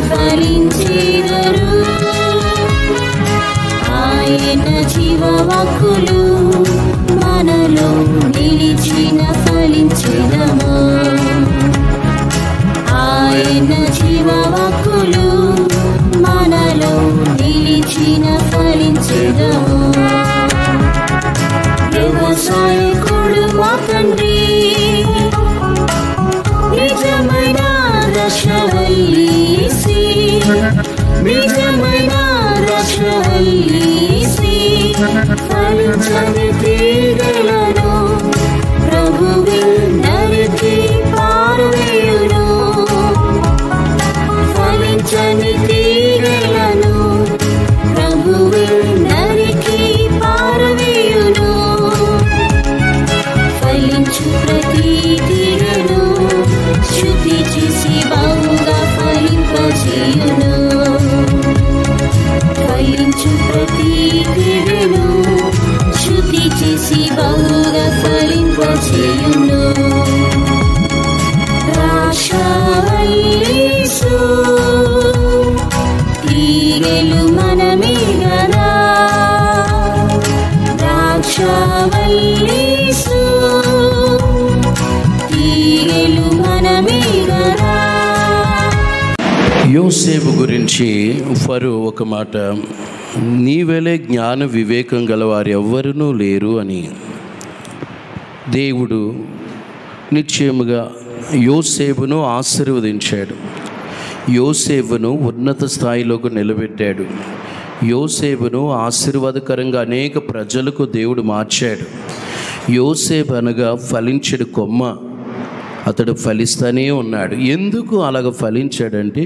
ఫలించెదరు. ఆయన జీవవాక్కులు మనలో నిలిచిన ఫలించెదము. ఆయన జీవవాక్కులు మనలో నిలిచిన ఫలించెదము. వ్యవసాయకుడు మా తండ్రి, నిజమైన రక్షవల్లీసి, నిజమైన రక్షవల్లీసి, ఫలించని తీగలను ప్రభువే నరికి పారవేయును. ఫలించని తీగలను ప్రభువే నరికి పారవేయును. ఫలించు ప్రతి తీగను శుద్ధి చేసి బహుగా ఫలింపజేయును. ఫలించు ప్రతి తీగను శుద్ధి చేసి బహుగా ఫలింపజేయును. ద్రాక్షవల్లీసు తీగలు మనమే గదా, ద్రాక్షవల్లీసు తీగలు మనమే గదా. యోసేపు గురించి ఫరో ఒక మాట, నీవెలే జ్ఞాన వివేకం గలవారు ఎవ్వరూ లేరు అని. దేవుడు నిశ్చయముగా యోసేపును ఆశీర్వదించాడు. యోసేపును ఉన్నత స్థాయిలోకి నిలబెట్టాడు. యోసేపును ఆశీర్వాదకరంగా అనేక ప్రజలకు దేవుడు మార్చాడు. యోసేపు అనగా ఫలించడు కొమ్మ. అతడు ఫలిస్తూనే ఉన్నాడు. ఎందుకు అలాగ ఫలించాడంటే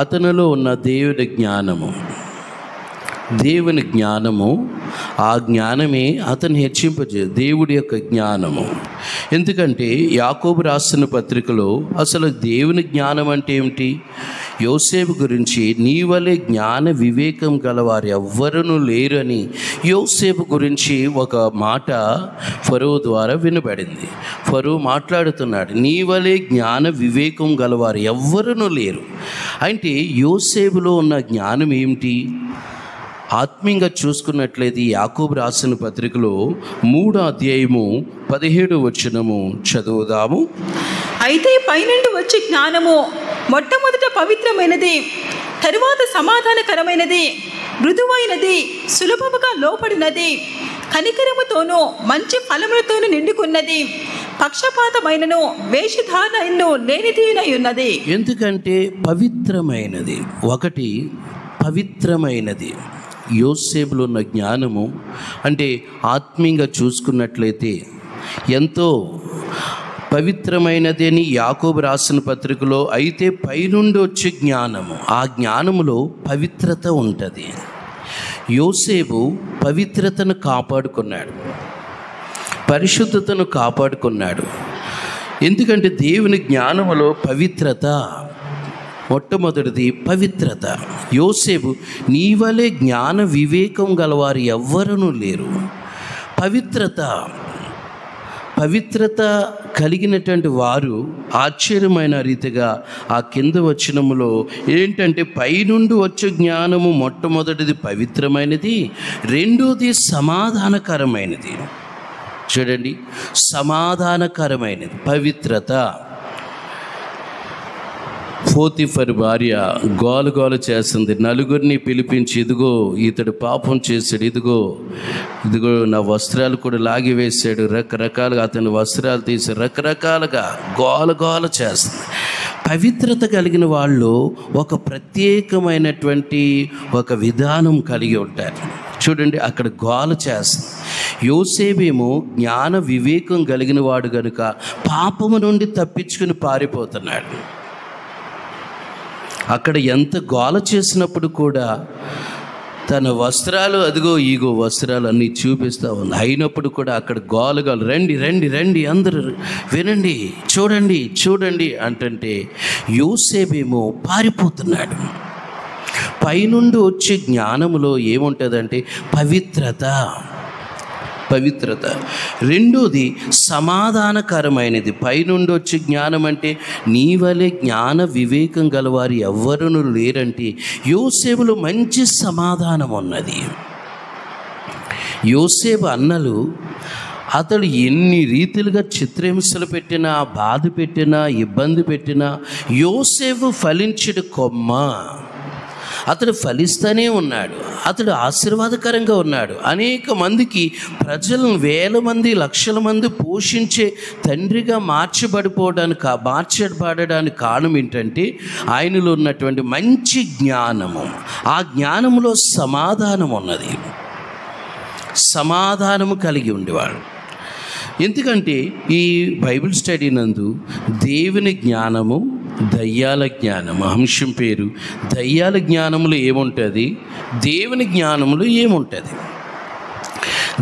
అతనిలో ఉన్న దేవుని జ్ఞానము, దేవుని జ్ఞానము, ఆ జ్ఞానమే అతను హెచ్చింపజేయదు, దేవుడి యొక్క జ్ఞానము. ఎందుకంటే యాకోబు రాసిన పత్రికలో అసలు దేవుని జ్ఞానం అంటే ఏమిటి? యోసేపు గురించి నీవలే జ్ఞాన వివేకం గలవారు ఎవ్వరూ లేరని యోసేపు గురించి ఒక మాట ఫరో ద్వారా వినబడింది. ఫరో మాట్లాడుతున్నాడు, నీవలే జ్ఞాన వివేకం గలవారు ఎవ్వరూ లేరు అంటే యోసేపులో ఉన్న జ్ఞానం ఏమిటి? ఆత్మీయంగా చూసుకున్నట్లయితే యాకోబు రాసిన పత్రికలో 3వ అధ్యాయము 17వ వచనము చదువుదాము. అయితే పైనుండి వచ్చే జ్ఞానము మొట్టమొదట పవిత్రమైనది, తరువాత సమాధానకరమైనది, మృదువైనది, సులభముగా లోపడినది, కనికరముతోనూ మంచి ఫలములతోనూ నిండుకున్నది, పక్షపాతమైనను వేషధారణను లేనిదీనై ఉన్నది. ఎందుకంటే పవిత్రమైనది. ఒకటి పవిత్రమైనది. యోసేపులో ఉన్న జ్ఞానము అంటే ఆత్మీయంగా చూసుకున్నట్లయితే ఎంతో పవిత్రమైనది అని యాకోబు రాసిన పత్రికలో, అయితే పైనుండి వచ్చే జ్ఞానము, ఆ జ్ఞానములో పవిత్రత ఉంటుంది. యోసేపు పవిత్రతను కాపాడుకున్నాడు, పరిశుద్ధతను కాపాడుకున్నాడు. ఎందుకంటే దేవుని జ్ఞానములో పవిత్రత, మొట్టమొదటిది పవిత్రత. యోసేపు నీవలే జ్ఞాన వివేకం గలవారు ఎవ్వరూ లేరు. పవిత్రత కలిగినటువంటి వారు ఆశ్చర్యమైన రీతిగా ఆ కింద వచనములో ఏంటంటే పైనుండి వచ్చే జ్ఞానము మొట్టమొదటిది పవిత్రమైనది, రెండోది సమాధానకరమైనది. చూడండి, సమాధానకరమైనది పవిత్రత. పోతిఫర్ భార్య గోలు చేస్తుంది, నలుగురిని పిలిపించి, ఇదిగో ఇతడు పాపం చేశాడు, ఇదిగో నా వస్త్రాలు కూడా లాగివేశాడు, రకరకాలుగా అతని వస్త్రాలు తీసి రకరకాలుగా గోల చేస్తుంది. పవిత్రత కలిగిన వాళ్ళు ఒక ప్రత్యేకమైనటువంటి ఒక విధానం కలిగి ఉంటారు. చూడండి, అక్కడ గోల చేస్తుంది. యోసేపేమో జ్ఞాన వివేకం కలిగిన వాడు గనుక పాపము నుండి తప్పించుకుని పారిపోతున్నాడు. అక్కడ ఎంత గోల చేసినప్పుడు కూడా తన వస్త్రాలు, అదిగో ఈగో వస్త్రాలు అన్నీ చూపిస్తూ ఉంది. అయినప్పుడు కూడా అక్కడ గోలుగా రండి రండి రండి అందరూ వినండి, చూడండి అంటుంటే యోసేపేమో పారిపోతున్నాడు. పైనుండి వచ్చే జ్ఞానములో ఏముంటుందంటే పవిత్రత. రెండోది సమాధానకరమైనది. పైనుండి వచ్చే జ్ఞానం అంటే నీ వలె జ్ఞాన వివేకం గలవారు ఎవ్వరూ లేరంటే యోసేపులో మంచి సమాధానం ఉన్నది. యోసేపు అన్నలు అతడు ఎన్ని రీతిలుగా చిత్రహింసలు పెట్టినా, బాధ పెట్టినా, ఇబ్బంది పెట్టినా యోసేపు ఫలించడు కొమ్మ. అతడు ఫలిస్తూనే ఉన్నాడు. అతడు ఆశీర్వాదకరంగా ఉన్నాడు. అనేక మందికి ప్రజలను వేల మంది లక్షల మంది పోషించే తండ్రిగా మార్చబడడానికి కారణం ఏంటంటే ఆయనలో ఉన్నటువంటి మంచి జ్ఞానము. ఆ జ్ఞానంలో సమాధానం ఉన్నది. సమాధానము కలిగి ఉండేవాడు. ఎందుకంటే ఈ బైబిల్ స్టడీ నందు దేవుని జ్ఞానము, దయ్యాల జ్ఞానము అంశం పేరు. దయ్యాల జ్ఞానములు ఏముంటుంది, దేవుని జ్ఞానములు ఏముంటుంది.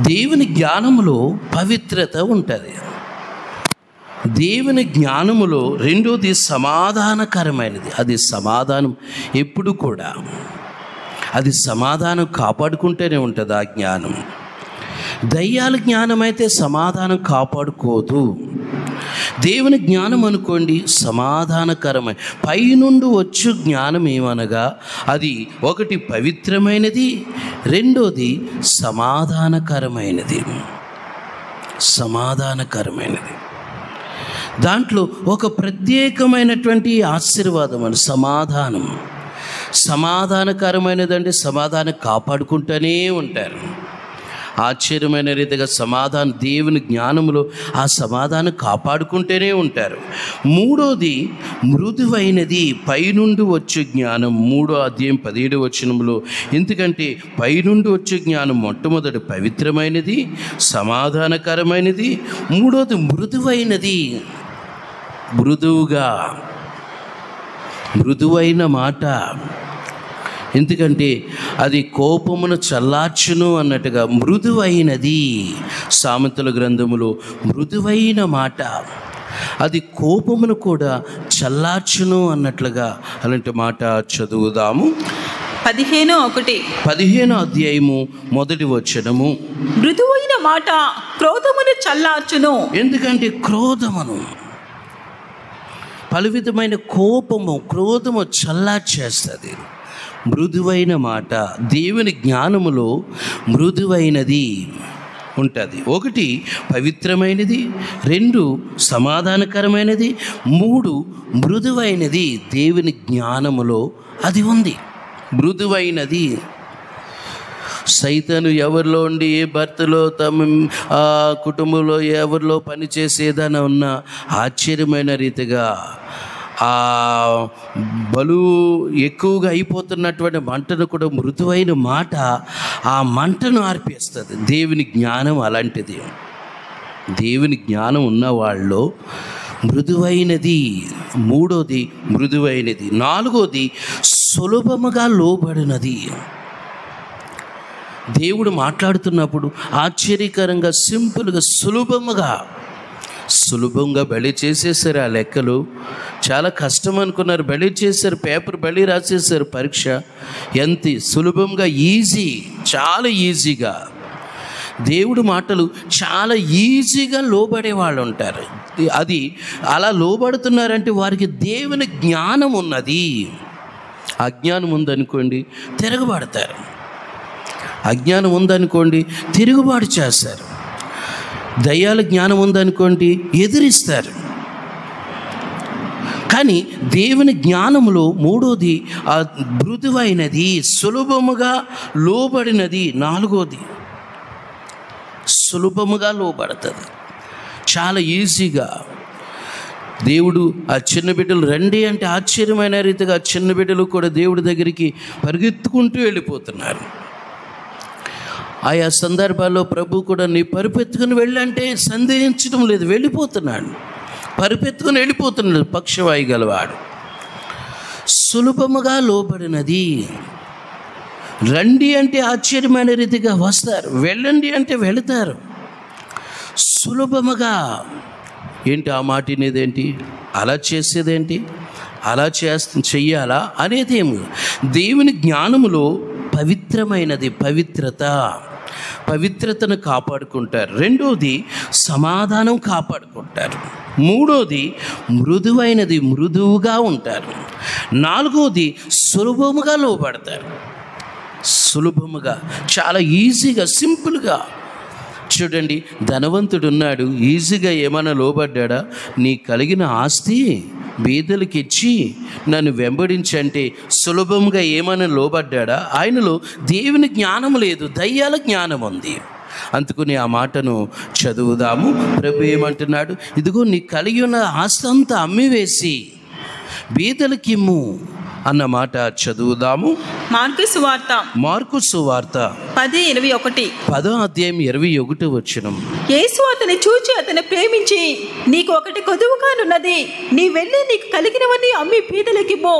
దేవుని జ్ఞానములో పవిత్రత ఉంటుంది. దేవుని జ్ఞానములో రెండోది సమాధానకరమైనది. అది సమాధానం ఎప్పుడు కూడా అది సమాధానం కాపాడుకుంటూనే ఉంటుంది ఆ జ్ఞానం. దయ్యాల జ్ఞానం అయితే సమాధానం కాపాడుకోదు. దేవుని జ్ఞానం అనుకోండి సమాధానకరమైన పైనుండి వచ్చు జ్ఞానం ఏమనగా అది ఒకటి పవిత్రమైనది, రెండోది సమాధానకరమైనది. సమాధానకరమైనది దాంట్లో ఒక ప్రత్యేకమైనటువంటి ఆశీర్వాదం అని సమాధానం. సమాధానకరమైనది అంటే సమాధానం కాపాడుకుంటూనే ఉంటారు. ఆశ్చర్యమైన రీతిగా సమాధానం దేవుని జ్ఞానములో ఆ సమాధానం కాపాడుకుంటూనే ఉంటారు. మూడోది మృదువైనది, పైనుండి వచ్చే జ్ఞానం. 3వ అధ్యాయం 17వ వచనంలో ఎందుకంటే పైనుండి వచ్చే జ్ఞానం మొట్టమొదటి పవిత్రమైనది, సమాధానకరమైనది, మూడోది మృదువైనది. మృదువైన మాట. ఎందుకంటే అది కోపమును చల్లార్చును అన్నట్టుగా మృదువైనది. సామెతల గ్రంథములో మృదువైన మాట అది కోపమును కూడా చల్లార్చును అన్నట్లుగా అలాంటి మాట చదువుదాము. 15వ అధ్యాయము 1వ వచనము. మృదువైన మాట క్రోధమును చల్లార్చును. ఎందుకంటే క్రోధమును, పలు విధమైన క్రోధము చల్లార్చేస్తుంది. మృదువైన మాట దేవుని జ్ఞానములో మృదువైనది ఉంటుంది. ఒకటి పవిత్రమైనది, 2 సమాధానకరమైనది, 3 మృదువైనది. దేవుని జ్ఞానములో అది ఉంది, మృదువైనది. సైతాను ఎవరిలో ఉండి ఏ భర్తలో తమ కుటుంబంలో ఎవరిలో పనిచేసేదన ఉన్న ఆశ్చర్యమైన రీతిగా ఆ బలువు ఎక్కువగా అయిపోతున్నటువంటి మంటను కూడా మృదువైన మాట ఆ మంటను ఆర్పేస్తుంది. దేవుని జ్ఞానం అలాంటిది. దేవుని జ్ఞానం ఉన్న వాళ్ళలో మృదువైనది. మూడోది మృదువైనది. నాలుగోది సులభముగా లోబడినది. దేవుడు మాట్లాడుతున్నప్పుడు ఆశ్చర్యకరంగా సింపుల్గా సులభంగా బలి చేసేసారు. ఆ లెక్కలు చాలా కష్టం అనుకున్నారు, బలి చేశారు. పేపర్ బలి రాసేసారు. పరీక్ష ఎంత సులభంగా, చాలా ఈజీగా దేవుడు మాటలు చాలా ఈజీగా లోబడే వాళ్ళు ఉంటారు. అది అలా లోబడుతున్నారంటే వారికి దేవుని జ్ఞానం ఉన్నది. అజ్ఞానం ఉందనుకోండి తిరగబడతారు. అజ్ఞానం ఉందనుకోండి తిరుగుబాటు చేస్తారు. దయ్యాల జ్ఞానం ఉందనుకోండి ఎదిరిస్తారు. కానీ దేవుని జ్ఞానములో మూడోది మృదువైనది, సులభముగా లోబడినది. నాలుగోది సులభముగా లోబడుతుంది, చాలా ఈజీగా. దేవుడు ఆ చిన్న బిడ్డలు రండి అంటే ఆశ్చర్యమైన రీతిగా ఆ చిన్న బిడ్డలు కూడా దేవుడి దగ్గరికి పరిగెత్తుకుంటూ వెళ్ళిపోతున్నారు. ఆయా సందర్భాల్లో ప్రభు కూడా నీ పరుపెత్తుకుని వెళ్ళంటే సందేహించడం లేదు, వెళ్ళిపోతున్నాడు. పరుపెత్తుకుని వెళ్ళిపోతున్నాడు పక్షవాయు గలవాడు. సులభముగా లోబడినది. రండి అంటే ఆశ్చర్యమైన రీతిగా వస్తారు, వెళ్ళండి అంటే వెళతారు. సులభముగా ఏంటి ఆ మాట అనేదేంటి, అలా చేసేదేంటి, అలా చెయ్యాలా అనేదేమి. దేవుని జ్ఞానములో పవిత్రమైనది, పవిత్రత. పవిత్రతను కాపాడుకుంటారు. రెండోది సమాధానం కాపాడుకుంటారు. మూడోది మృదువుగా ఉంటారు. నాలుగోది సులభముగా లోబడతారు. సులభముగా, చాలా ఈజీగా, సింపుల్గా. చూడండి, ధనవంతుడు ఉన్నాడు, ఈజీగా ఏమైనా లోబడ్డా? నీ కలిగిన ఆస్తి బీదలకి ఇచ్చి నన్ను వెంబడించంటే సులభంగా ఏమైనా లోబడ్డా? ఆయనలో దేవుని జ్ఞానం లేదు, దయ్యాల జ్ఞానం ఉంది. అందుకని ఆ మాటను చదువుదాము. ప్రభు ఏమంటున్నాడు? ఇదిగో నీ కలిగి ఉన్న ఆస్తి అంతా అమ్మివేసి బీదలకిమ్ము అన్న మాట చదువుదాము. మార్కు సువార్త 10:21. 10వ అధ్యాయం 21వ వచనం. యేసు అతని చూచి అతని ప్రేమించి, నీకు ఒకటి కొదువుగానున్నది, నీ వెళ్ళి నీకు కలిగినవన్నీ అమ్మి బీదలకిమ్ము,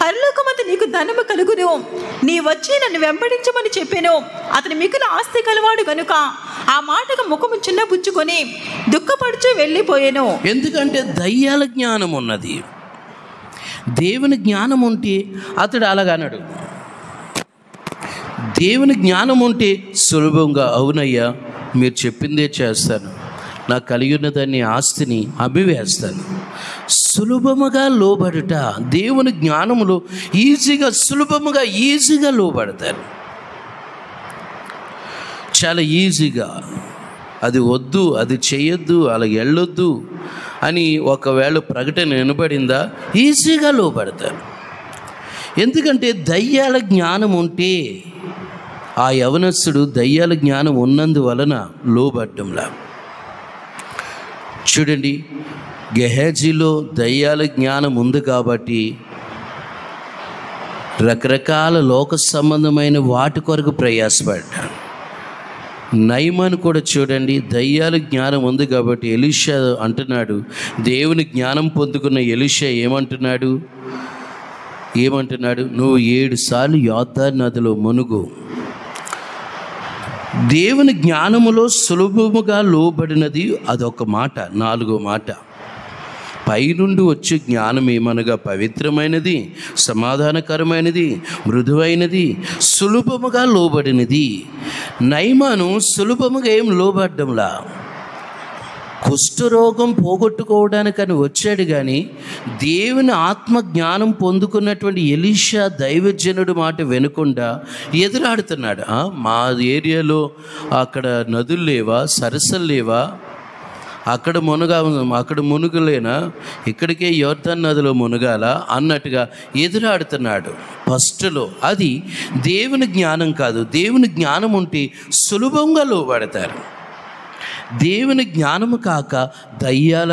పరలోకమందు నీకు ధనము కలుగును, నీ వచ్చి నన్ను వెంబడించమని చెప్పాను. అతని మిగులు ఆస్తి కలవాడు గనుక ఆ మాటకు ముఖము చిన్నబుచ్చుకొని దుఃఖపడుచు వెళ్ళిపోయాను. ఎందుకంటే దయ్యాల జ్ఞానం ఉన్నది. దేవుని జ్ఞానం ఉంటే అతడు అలాగన్నాడు. దేవుని జ్ఞానం ఉంటే సులభంగా, అవునయ్యా మీరు చెప్పిందే చేస్తాను, నాకు కలిగి ఉన్నదాన్ని ఆస్తిని అమ్మివేస్తాను. సులభముగా లోబడుట, దేవుని జ్ఞానములో ఈజీగా లోబడతారు. చాలా ఈజీగా, అది వద్దు, అది చేయొద్దు, అలా వెళ్ళొద్దు అని ఒకవేళ ప్రకటన వినబడిందా, ఈజీగా లోబడతారు. ఎందుకంటే దయ్యాల జ్ఞానం ఉంటే, ఆ యవనస్తుడు దయ్యాల జ్ఞానం ఉన్నందువలన లోబడ్డంలా. చూడండి, గెహజీలో దయ్యాల జ్ఞానం ఉంది కాబట్టి రకరకాల లోక సంబంధమైన వాటి కొరకు ప్రయాసపడ్డాడు. నయమాన్ కూడా చూడండి, దయ్యాల జ్ఞానం ఉంది కాబట్టి ఎలీషా అంటున్నాడు, దేవుని జ్ఞానం పొందుకున్న ఎలీషా ఏమంటున్నాడు? నువ్వు 7 సార్లు యోర్దాను నదిలో మునుగు. దేవుని జ్ఞానములో సులభముగా లోబడినది అదొక మాట. 4వ మాట, పైనుండి వచ్చే జ్ఞానం ఏమనగా పవిత్రమైనది, సమాధానకరమైనది, మృదువైనది, సులభముగా లోబడినది. నయమాను సులభముగా ఏం లోబడ్డంలా, కుష్ఠరోగం పోగొట్టుకోవడానికని వచ్చాడు. కానీ దేవుని ఆత్మ జ్ఞానం పొందుకున్నటువంటి ఎలీషా దైవజనుడు మాట వినకుండా ఎదురాడుతున్నాడు. మా ఏరియాలో అక్కడ నదులు లేవా, సరస్సులు లేవా, అక్కడ మునుగులేనా, ఇక్కడికే యోర్దాను నదిలో మునగాల అన్నట్టుగా ఎదురాడుతున్నాడు ఫస్ట్లో. అది దేవుని జ్ఞానం కాదు. దేవుని జ్ఞానం ఉంటే సులభంగా లోబడతారు. దేవుని జ్ఞానము కాక దయ్యాల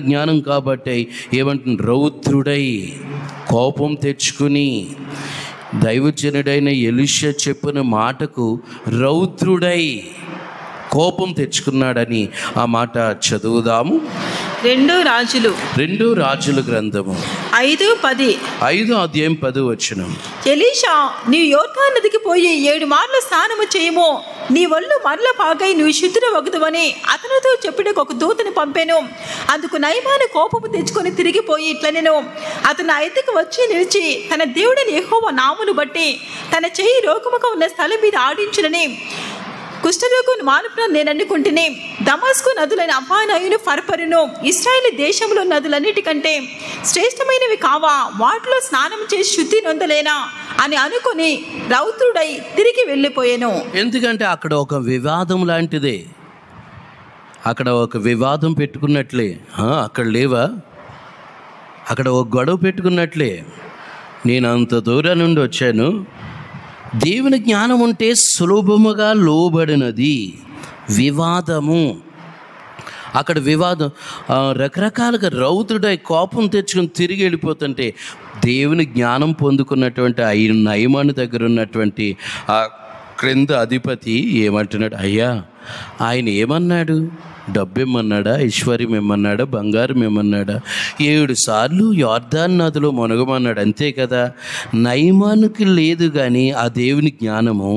జ్ఞానం కాబట్టి ఏమంటుంది? రౌద్రుడై కోపం తెచ్చుకుని, దైవజనుడైన ఎలీషా చెప్పిన మాటకు రౌద్రుడై కోపం తెచ్చుకున్నాడని ఆ మాట చదువుదాము. 2 రాజుల గ్రంథము 5:10. 5వ అధ్యాయం 10వ వచనం. ఎలీషా, నీవు యోర్దాను నదికి పోయి 7 మార్లు స్నానము చేయము, నీ ఒళ్ళు మరల పాగై నువ్వు శుద్ధుడు వగుదువని అతనితో చెప్పినకు ఒక దూతను పంపాను. అందుకు నయమాను కోపము తెచ్చుకొని తిరిగిపోయి ఇట్లనెను, అతను ఎద్దకు వచ్చి నిలిచి తన దేవుడిని యెహోవా నామమును బట్టి తన చెయ్యి రోగముగా ఉన్న స్థలం మీద ఆడించునని కుష్ఠరోగం మానుపున నేను అనుకుంటుని, దమస్కు నదులైన అపానాయును ఫర్పరును ఇశ్రాయేలు దేశంలో నదులన్నిటికంటే శ్రేష్టమైనవి కావా, వాటిలో స్నానం చేసి శుద్ధి నొందలేనా అని అనుకుని రౌద్రుడై తిరిగి వెళ్ళిపోయాను. ఎందుకంటే అక్కడ ఒక వివాదం లాంటిదే, అక్కడ ఒక వివాదం పెట్టుకున్నట్లే. అక్కడ లేవా, అక్కడ ఒక గొడవ పెట్టుకున్నట్లే. నేను అంత దూరం నుండి వచ్చాను. దేవుని జ్ఞానం ఉంటే సులభముగా లోబడినది. వివాదము, అక్కడ వివాదం, రకరకాలుగా రౌద్రుడై కోపం తెచ్చుకొని తిరిగి వెళ్ళిపోతుంటే దేవుని జ్ఞానం పొందుకున్నటువంటి నయమాను దగ్గర ఉన్నటువంటి ఆ క్రింద అధిపతి ఏమంటున్నాడు? అయ్యా, ఆయన ఏమన్నాడు? డబ్బు ఇమ్మన్నాడా, ఐశ్వర్యం ఇమ్మన్నాడా, బంగారం ఇమ్మన్నాడా? 7 సార్లు యోర్దాను నదిలో మునగమన్నాడు, అంతే కదా. నయమానుకి లేదు, కానీ ఆ దేవుని జ్ఞానము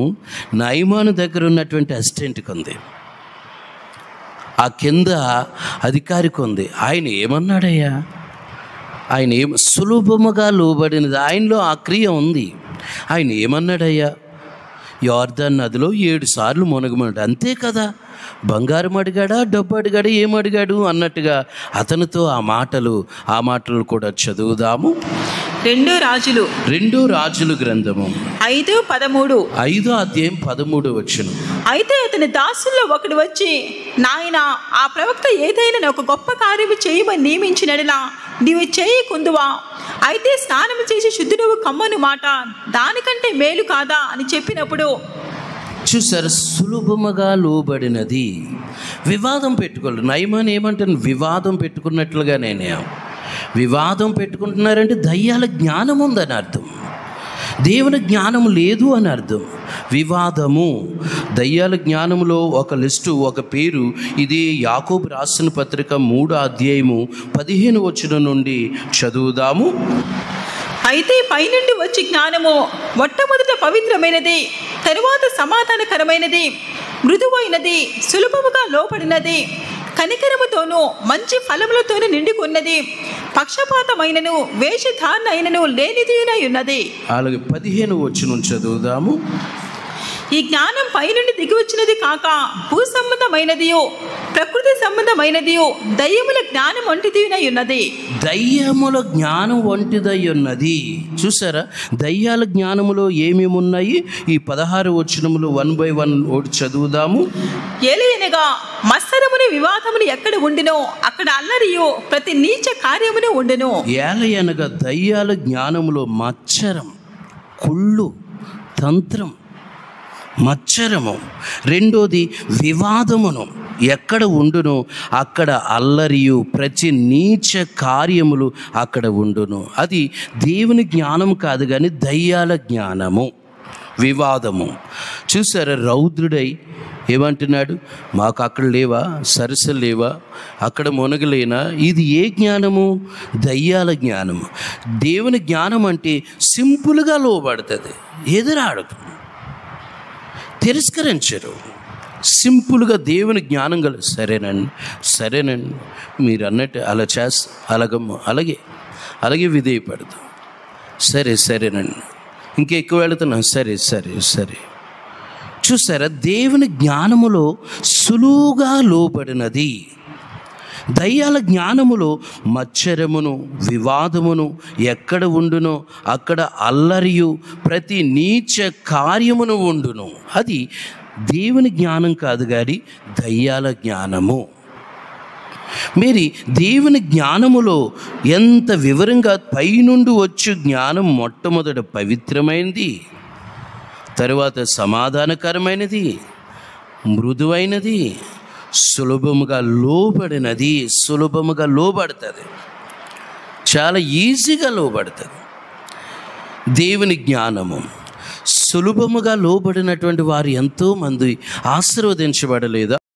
నయమాను దగ్గర ఉన్నటువంటి అసిస్టెంట్కి ఉంది, ఆ కింద అధికారికి ఉంది. ఆయన ఏమన్నాడయ్యా? ఆయన సులభముగా లోబడినది, ఆయనలో ఆ క్రియ ఉంది. ఆయన ఏమన్నాడయ్యా? యోర్దాను నదిలో 7 సార్లు మునగమన్నాడు. అంతే కదా, బంగారం అడిగాడా, డబ్బు అడిగాడా, ఏమడిగాడు అన్నట్టుగా అతనితో ఆ మాటలు కూడా చదువుదాము. 2 రాజులు గ్రంథము 5:13. 5వ అధ్యాయం 13వ వచనం. అయితే అతని దాసుల్లో ఒకడు వచ్చి, నాయన, ఆ ప్రవక్త ఏదైనా ఒక గొప్ప కార్యము చేయమని నియమించినడిలా నీవు చేయకుందువా? అయితే స్నానం చేసి శుద్ధుడవు కమ్మను మాట, దానికంటే మేలు కాదా అని చెప్పినప్పుడు. చూసారు, సులభముగా లోబడినది. వివాదం పెట్టుకోలేదు. నయమాన్ ఏమంటాను, వివాదం పెట్టుకున్నట్లుగా నేనే. వివాదం పెట్టుకుంటున్నారంటే దయ్యాల జ్ఞానం ఉందని అర్థం, దేవుని జ్ఞానం లేదు అని అర్థం. వివాదము, దయ్యాల జ్ఞానంలో ఒక లిస్టు, ఒక పేరు. ఇది యాకోబు రాసిన పత్రిక 3వ అధ్యాయము 15వ వచనం నుండి చదువుదాము. అయితే పైనుండి వచ్చి జ్ఞానము మొట్టమొదట పవిత్రమైనది, తరువాత సమాధానకరమైనది, మృదువైనది, సులభముగా లోపడినది, కనికరముతోనూ మంచి ఫలములతోనూ నిండుకున్నది, పక్షపాతమైనను వేషధారణ అయినను లేనిదియునై ఉన్నది. అలాగే 15వ వచనం చదువుదాము. ఈ జ్ఞానం పైనుండి దిగి వచ్చినది కాక భూ సంబంధమైనదియో ప్రకృతి సంబంధమైనదియో దయ్యముల జ్ఞానం వంటిదియునై ఉన్నది. దయ్యముల జ్ఞానం వంటిదై ఉన్నది. చూసారా, దయ్యాల జ్ఞానములో ఏమేమి ఉన్నాయి? ఈ 16వ వచనములు 1 by 1 చదువుదాము. ఏలయనగా మత్సరమును వివాదమును ఎక్కడ ఉండినో అక్కడ అల్లరియో ప్రతి నీచ కార్యమును ఉండును. ఏలయనగా దయ్యాల జ్ఞానములో మత్సరం, కుళ్ళు, తంత్రం, మత్సరము. రెండోది వివాదమును ఎక్కడ ఉండును అక్కడ అల్లరియు ప్రతి నీచ కార్యములు అక్కడ ఉండును. అది దేవుని జ్ఞానం కాదు కానీ దయ్యాల జ్ఞానము, వివాదము. చూసారా, రౌద్రుడై ఏమంటున్నాడు, మాకు అక్కడ లేవా, సరస్సులు లేవా, అక్కడ మునగలేనా? ఇది ఏ జ్ఞానము? దయ్యాల జ్ఞానము. దేవుని జ్ఞానం అంటే సింపుల్గా లోబడుతుంది, ఎదురాడదు, తిరస్కరించరు. సింపుల్గా దేవుని జ్ఞానం సరేనండి మీరు అన్నట్టు అలా అలాగే విధేయపడదు. సరేనండి, ఇంకా ఎక్కువ వెళుతున్నాం, సరే. చూసారా, దేవుని జ్ఞానములో సులువుగా లోబడినది. దయ్యాల జ్ఞానములో మత్సరమును, వివాదమును ఎక్కడ ఉండునో అక్కడ అల్లరియు ప్రతి నీచ కార్యమును ఉండును. అది దేవుని జ్ఞానం కాదు కానీ దయ్యాల జ్ఞానము. మీరు దేవుని జ్ఞానములో ఎంత వివరంగా పైనుండి వచ్చు జ్ఞానం మొట్టమొదట పవిత్రమైనది, తరువాత సమాధానకరమైనది, మృదువైనది, సులభముగా లోబడుతుంది. చాలా ఈజీగా లోబడుతుంది. దేవుని జ్ఞానము సులభముగా లోబడినటువంటి వారు ఎంతోమంది ఆశీర్వదించబడలేదా?